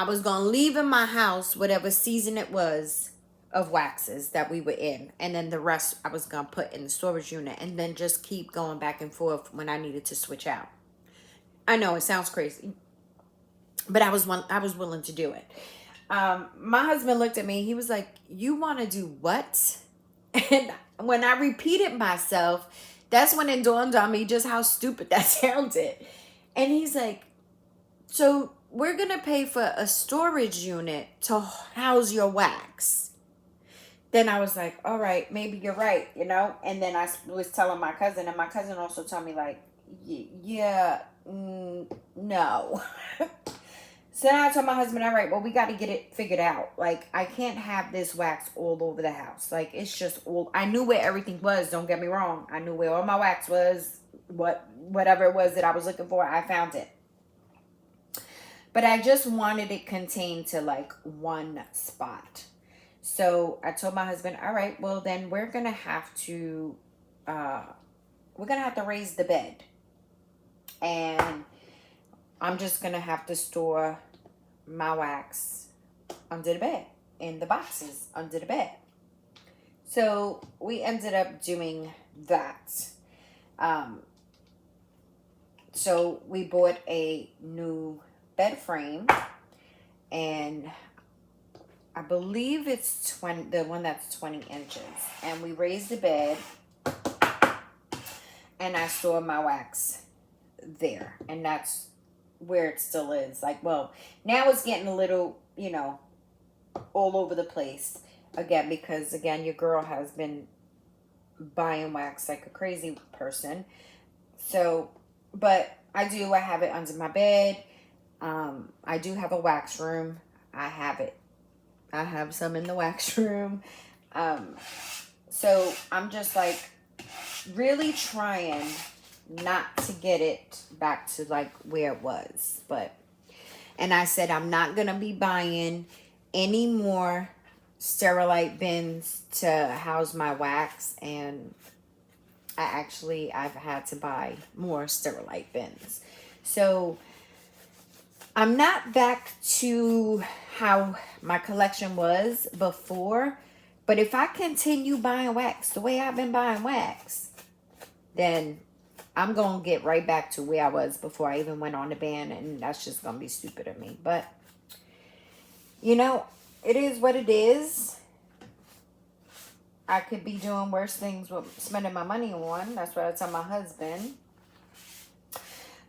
was going to leave in my house whatever season it was of waxes that we were in. And then the rest I was going to put in the storage unit and then just keep going back and forth when I needed to switch out. I know it sounds crazy, but I was willing to do it. My husband looked at me. He was like, you want to do what? And when I repeated myself, that's when it dawned on me just how stupid that sounded. And he's like, so we're going to pay for a storage unit to house your wax. Then I was like, all right, maybe you're right, you know? And then I was telling my cousin, and my cousin also told me like, yeah, no. So then I told my husband, all right, well, we got to get it figured out. Like, I can't have this wax all over the house. Like, it's just all, I knew where everything was. Don't get me wrong. I knew where all my wax was. Whatever it was that I was looking for, I found it. But I just wanted it contained to like one spot. So I told my husband, all right, well, then we're going to have to raise the bed. And I'm just going to have to store my wax under the bed, in the boxes under the bed. So we ended up doing that. So we bought a new bed frame, and I believe it's 20, the one that's 20 inches. And we raised the bed, and I store my wax there, and that's where it still is. Like, well, now it's getting a little, you know, all over the place again, because again, your girl has been buying wax like a crazy person. So, but I have it under my bed. I do have a wax room. I have some in the wax room. So I'm just like really trying not to get it back to like where it was. And I said I'm not going to be buying any more Sterilite bins to house my wax, and I've had to buy more Sterilite bins. So I'm not back to how my collection was before, but if I continue buying wax the way I've been buying wax, then I'm going to get right back to where I was before I even went on the ban, and that's just going to be stupid of me. But, you know, it is what it is. I could be doing worse things with spending my money on. That's what I tell my husband.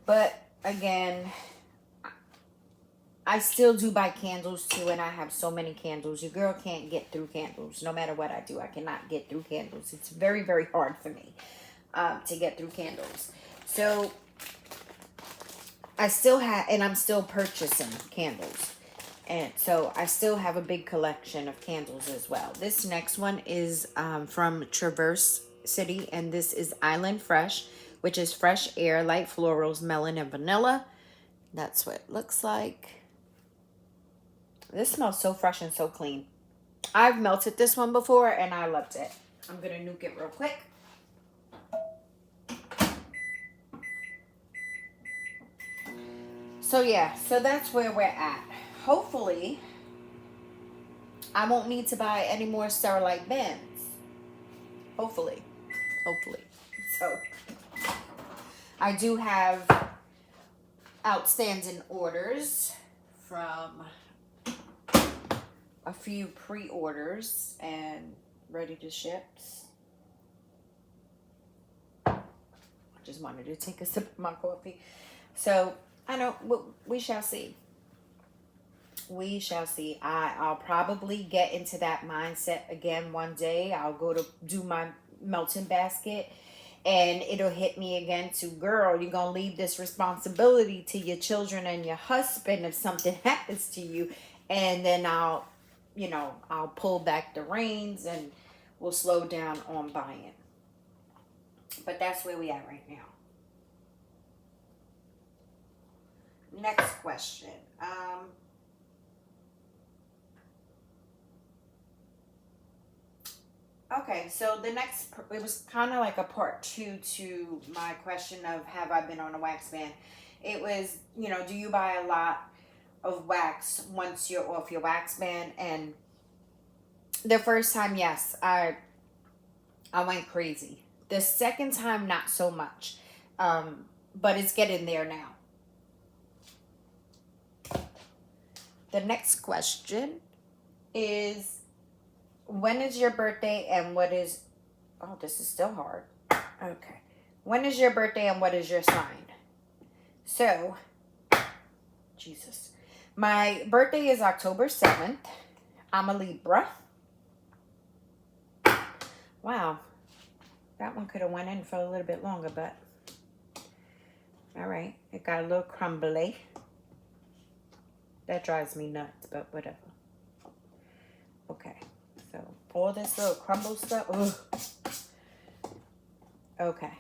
But, again, I still do buy candles too, and I have so many candles. Your girl can't get through candles. No matter what I do, I cannot get through candles. It's very, very hard for me to get through candles. So I still have, and I'm still purchasing candles. And so I still have a big collection of candles as well. This next one is from Traverse City, and this is Island Fresh, which is fresh air, light florals, melon, and vanilla. That's what it looks like. This smells so fresh and so clean. I've melted this one before, and I loved it. I'm going to nuke it real quick. So, yeah. So, that's where we're at. Hopefully, I won't need to buy any more Sterilite bins. Hopefully. So, I do have outstanding orders from a few pre-orders and ready to ship. I just wanted to take a sip of my coffee. So, I don't, we shall see. We shall see. I'll probably get into that mindset again one day. I'll go to do my melting basket, and it'll hit me again to, girl, you're going to leave this responsibility to your children and your husband if something happens to you. And then I'll pull back the reins and we'll slow down on buying. But that's where we are right now. Next question. Okay, so the next, it was kind of like a part 2 to my question of have I been on a wax ban. It was, do you buy a lot of wax once you're off your wax ban? And the first time, yes, I went crazy. The second time, not so much, but it's getting there now. The next question is, when is your birthday and what is... Oh, this is still hard. Okay. When is your birthday and what is your sign? So, Jesus. My birthday is October 7th. I'm a Libra. Wow. That one could have went in for a little bit longer, but... All right. It got a little crumbly. That drives me nuts, but whatever. Okay. So, all this little crumble stuff. Ugh. Okay.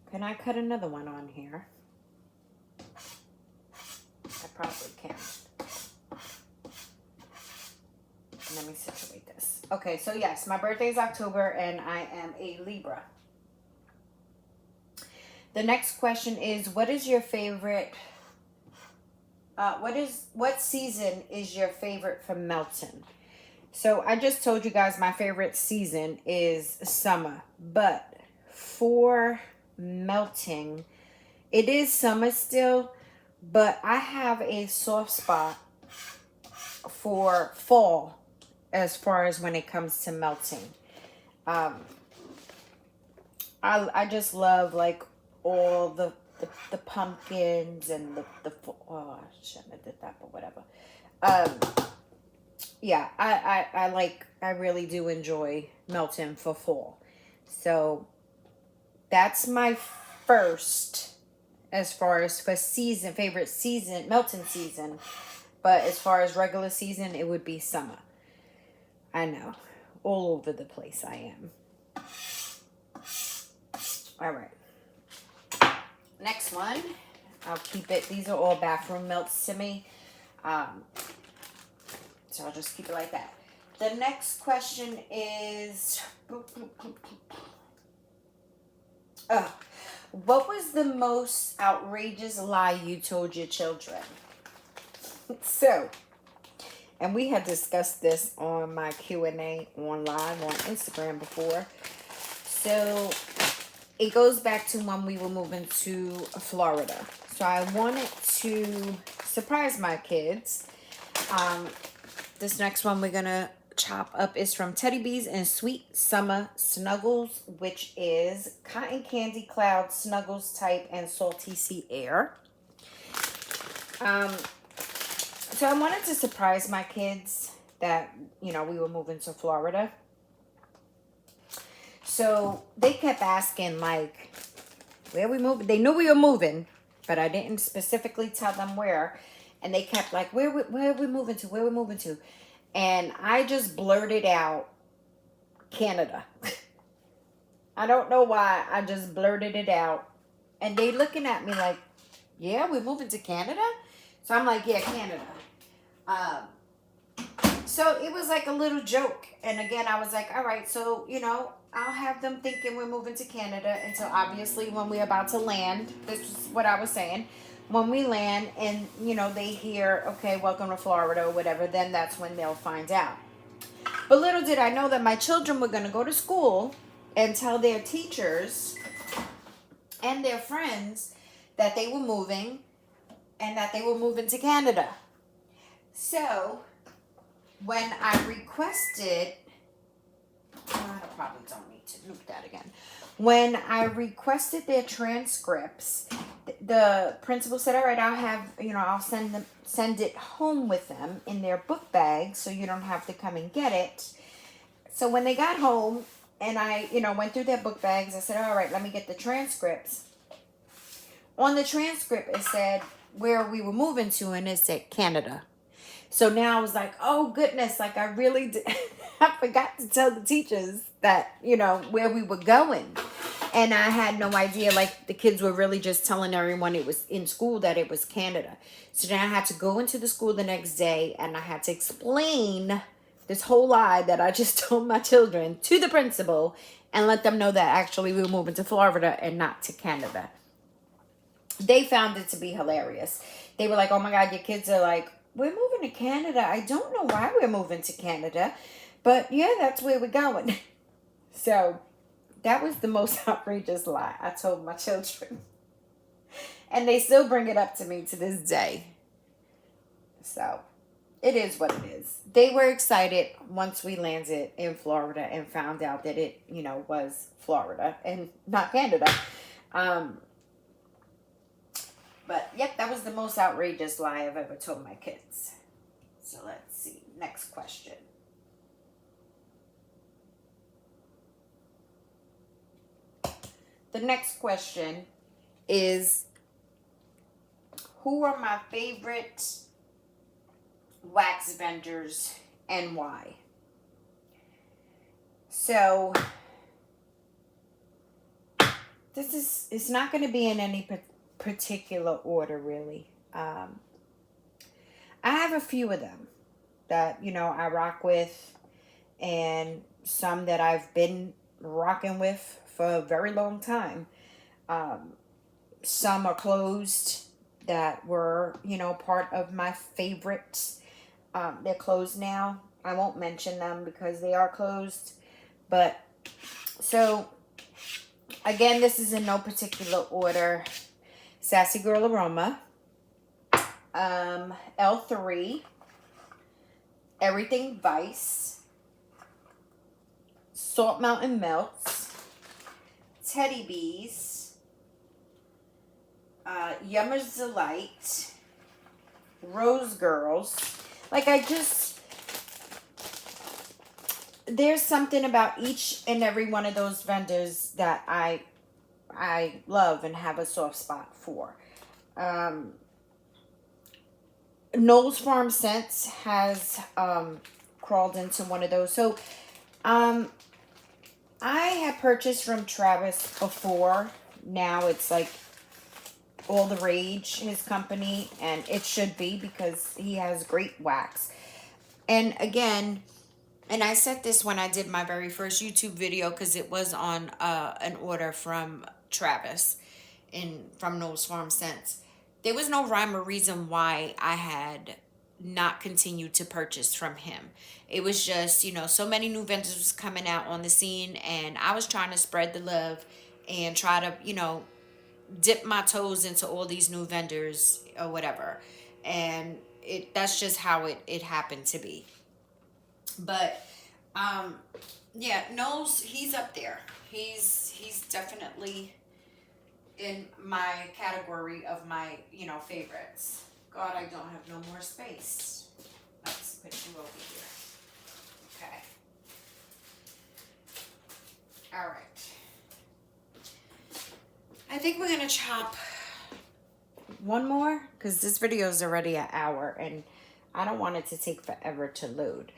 Can I cut another one on here? I probably can. Let me situate this. Okay, so yes, my birthday is October and I am a Libra. The next question is, what is your favorite... what season is your favorite for melting? So I just told you guys my favorite season is summer, but for melting, it is summer still, But I have a soft spot for fall as far as when it comes to melting. Um, I just love like all the pumpkins and oh shit, I did that, but whatever. Um, yeah, I really do enjoy melting for fall. So that's my first as far as for season, favorite season, melting season. But as far as regular season, it would be summer. I know. All over the place I am. All right. Next one. I'll keep it. These are all bathroom melts to me. Um, so I'll just keep it like that. The next question is, what was the most outrageous lie you told your children? So, and we had discussed this on my Q&A online on Instagram before. So it goes back to when we were moving to Florida. So I wanted to surprise my kids. This next one we're gonna chop up is from Teddy Bees and Sweet Summer Snuggles, which is cotton candy cloud snuggles type and salty sea air. So I wanted to surprise my kids that, you know, we were moving to Florida. So they kept asking, like, where we moving? They knew we were moving, but I didn't specifically tell them where. And they kept like, where are we moving to? Where are we moving to? And I just blurted out, Canada. I don't know why. I just blurted it out. And they looking at me like, yeah, we're moving to Canada? So I'm like, yeah, Canada. So it was like a little joke. And again, I was like, all right, so, you know, I'll have them thinking we're moving to Canada until obviously when we're about to land. This is what I was saying. When we land and, you know, they hear, okay, welcome to Florida or whatever, then that's when they'll find out. But little did I know that my children were going to go to school and tell their teachers and their friends that they were moving and that they were moving to Canada. So when I requested, I probably don't need to look that again. When I requested their transcripts, the principal said, all right, I'll have, you know, I'll send it home with them in their book bag so you don't have to come and get it. So when they got home and I, you know, went through their book bags, I said, all right, let me get the transcripts. On the transcript, it said where we were moving to, and it said Canada. So now I was like, oh goodness, like I really did. I forgot to tell the teachers that, you know, where we were going. And I had no idea, like the kids were really just telling everyone it was in school that it was Canada. So then I had to go into the school the next day and I had to explain this whole lie that I just told my children to the principal and let them know that actually we were moving to Florida and not to Canada. They found it to be hilarious. They were like, oh my God, your kids are like, we're moving to Canada. I don't know why we're moving to Canada, but yeah, that's where we're going. So that was the most outrageous lie I told my children. And they still bring it up to me to this day. So it is what it is. They were excited once we landed in Florida and found out that it, you know, was Florida and not Canada. But yep, that was the most outrageous lie I've ever told my kids. So let's see. Next question. The next question is, who are my favorite wax vendors and why? So it's not going to be in any particular order, really. I have a few of them that, you know, I rock with, and some that I've been rocking with for a very long time. Some are closed that were, you know, part of my favorites. They're closed now. I won't mention them because they are closed. But so again, this is in no particular order. Sassy Girl Aroma, L3, Everything Vice, Salt Mountain Melts, Teddy Bees, Yummer's Delight, Rose Girls. Like, there's something about each and every one of those vendors that I love and have a soft spot for. Knowles Farm Scents has crawled into one of those. So I had purchased from Travis before. Now it's like all the rage, his company, and it should be because he has great wax. And again, and I said this when I did my very first YouTube video because it was on an order from Travis from Knowles Farm Scents. There was no rhyme or reason why I had not continued to purchase from him. It was just, so many new vendors was coming out on the scene, and I was trying to spread the love and try to, dip my toes into all these new vendors or whatever. And that's just how it happened to be. But yeah, Knowles, he's up there. He's definitely in my category of my, favorites. God, I don't have no more space. Let's put you over here. Okay. All right. I think we're going to chop one more because this video is already an hour and I don't want it to take forever to load.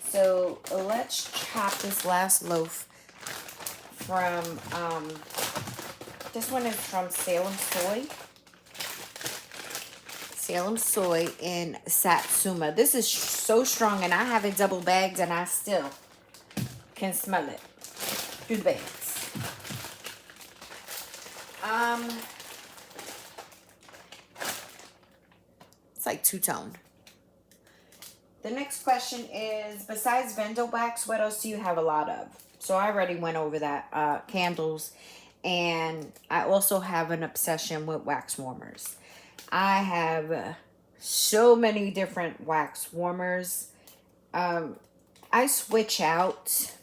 So let's chop this last loaf from, this one is from Salem Soy. Salem Soy in Satsuma. This is so strong, and I have it double bagged, and I still can smell it through the bags. It's like two-toned. The next question is, besides Vendo wax, what else do you have a lot of? So I already went over that. Candles. And I also have an obsession with wax warmers. I have so many different wax warmers. I switch out.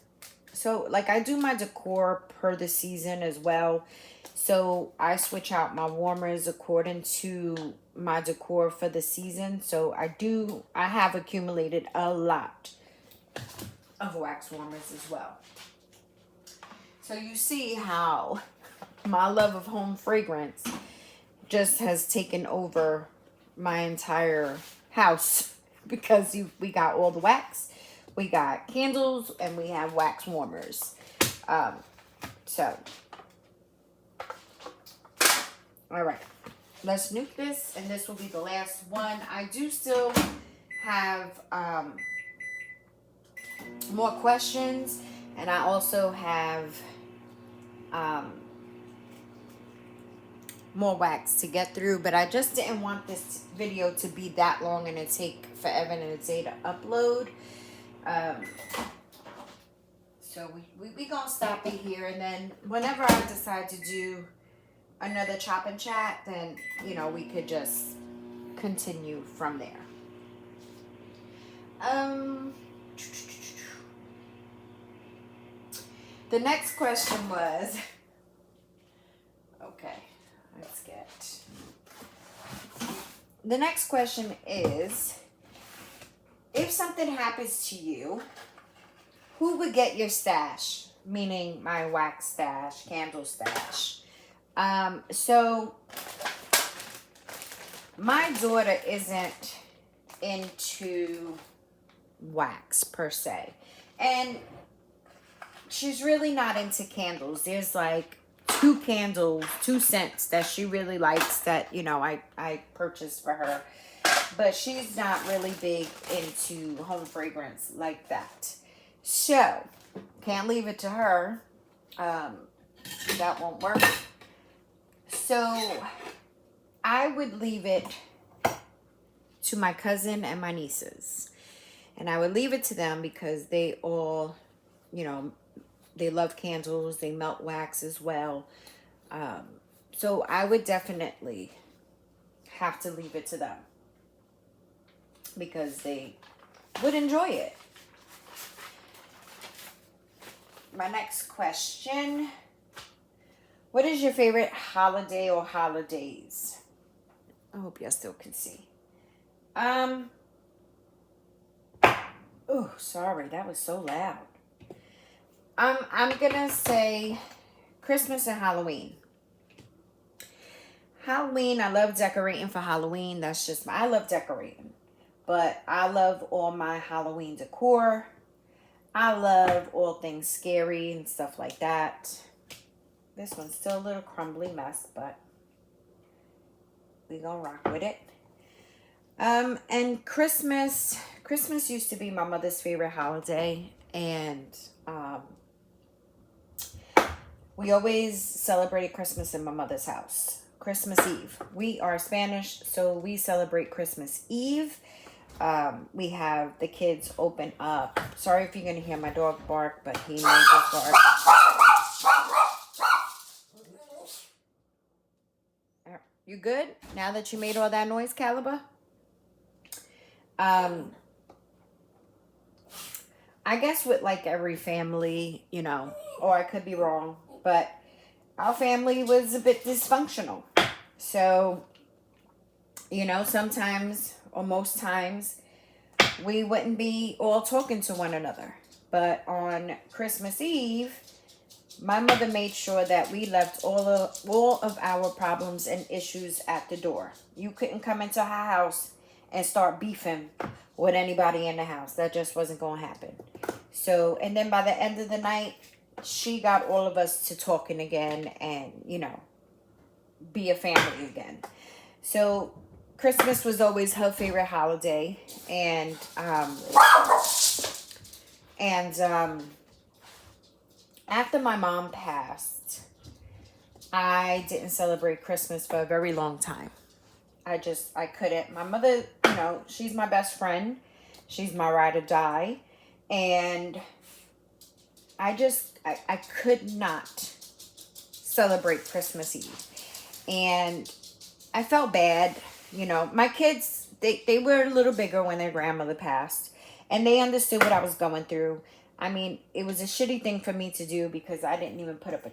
So, like, I do my decor per the season as well. So, I switch out my warmers according to my decor for the season. So, I have accumulated a lot of wax warmers as well. So, you see how my love of home fragrance just has taken over my entire house because we got all the wax, we got candles, and we have wax warmers. So, all right, let's nuke this, and this will be the last one. I do still have more questions, and I also have more wax to get through, but I just didn't want this video to be that long and it take forever and a day to upload. So we gonna stop it here, and then whenever I decide to do another chop and chat, then we could just continue from there. The next question was, okay, let's get, the next question is, if something happens to you, who would get your stash? Meaning my wax stash, candle stash. So my daughter isn't into wax per se. And she's really not into candles. There's like two scents that she really likes that, I purchased for her. But she's not really big into home fragrance like that. So, can't leave it to her. That won't work. So, I would leave it to my cousin and my nieces. And I would leave it to them because they all, they love candles. They melt wax as well. So I would definitely have to leave it to them. because they would enjoy it. My next question: what is your favorite holiday or holidays? I hope y'all still can see. Oh, sorry, that was so loud. I'm gonna say Christmas and Halloween. Halloween, I love decorating for Halloween. That's just I love decorating. But I love all my Halloween decor. I love all things scary and stuff like that. This one's still a little crumbly mess, but we gonna rock with it. And Christmas used to be my mother's favorite holiday, and we always celebrated Christmas in my mother's house. Christmas Eve. We are Spanish, so we celebrate Christmas Eve. We have the kids open up. Sorry if you're going to hear my dog bark, but he made this bark. You good? Now that you made all that noise, Caliber? I guess with like every family, you know, or I could be wrong, but our family was a bit dysfunctional. So, you know, sometimes or most times we wouldn't be all talking to one another. But on Christmas Eve, my mother made sure that we left all of our problems and issues at the door. You couldn't come into her house and start beefing with anybody in the house. That just wasn't going to happen. So, and then by the end of the night, she got all of us to talking again and, you know, be a family again. So Christmas was always her favorite holiday. And after my mom passed, I didn't celebrate Christmas for a very long time. I couldn't. My mother, you know, she's my best friend. She's my ride or die. And I could not celebrate Christmas Eve. And I felt bad. You know, my kids, they were a little bigger when their grandmother passed. And they understood what I was going through. I mean, it was a shitty thing for me to do because I didn't even put up a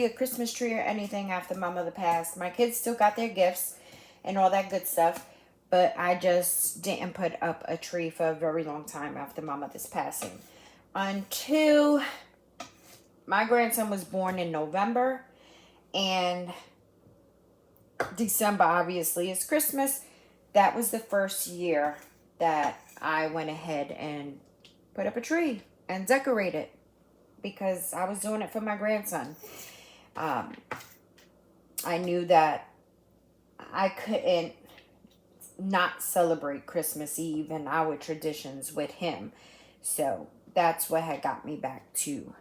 Christmas tree or anything after my mother passed. My kids still got their gifts and all that good stuff. But I just didn't put up a tree for a very long time after my mother's passing. Until my grandson was born in November. And December, obviously, is Christmas. That was the first year that I went ahead and put up a tree and decorate it because I was doing it for my grandson. I knew that I couldn't not celebrate Christmas Eve and our traditions with him. So that's what had got me back to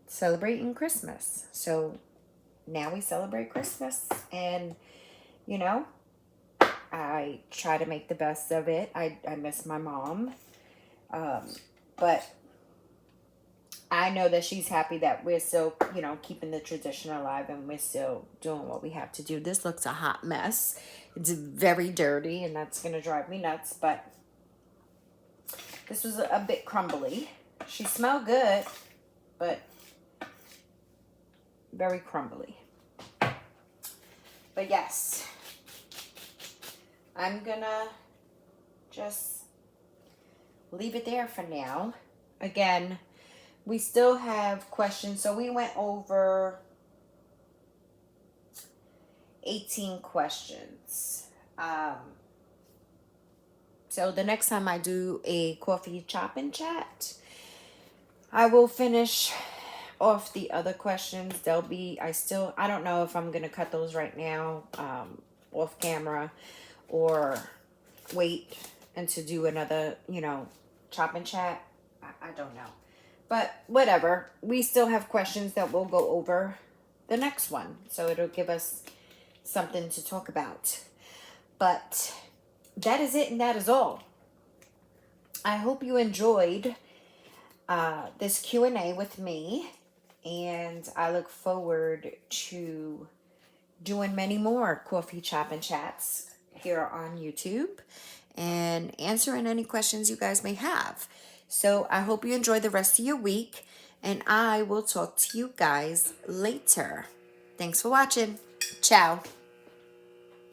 celebrating Christmas. So now we celebrate Christmas and, you know, I try to make the best of it. I miss my mom. But I know that she's happy that we're still, you know, keeping the tradition alive and we're still doing what we have to do. This looks a hot mess. It's very dirty and that's going to drive me nuts. But this was a bit crumbly. She smelled good, but very crumbly. But yes, I'm going to just leave it there for now. Again, we still have questions. So we went over 18 questions. So the next time I do a coffee chop and chat, I will finish off the other questions. I don't know if I'm going to cut those right now off camera or wait and to do another, you know, chop and chat. I don't know. But whatever. We still have questions that we'll go over the next one. So it'll give us something to talk about. But that is it and that is all. I hope you enjoyed this Q&A with me. And I look forward to doing many more coffee chop and chats. here on YouTube and answering any questions you guys may have. So I hope you enjoy the rest of your week, and I will talk to you guys later. Thanks for watching. Ciao.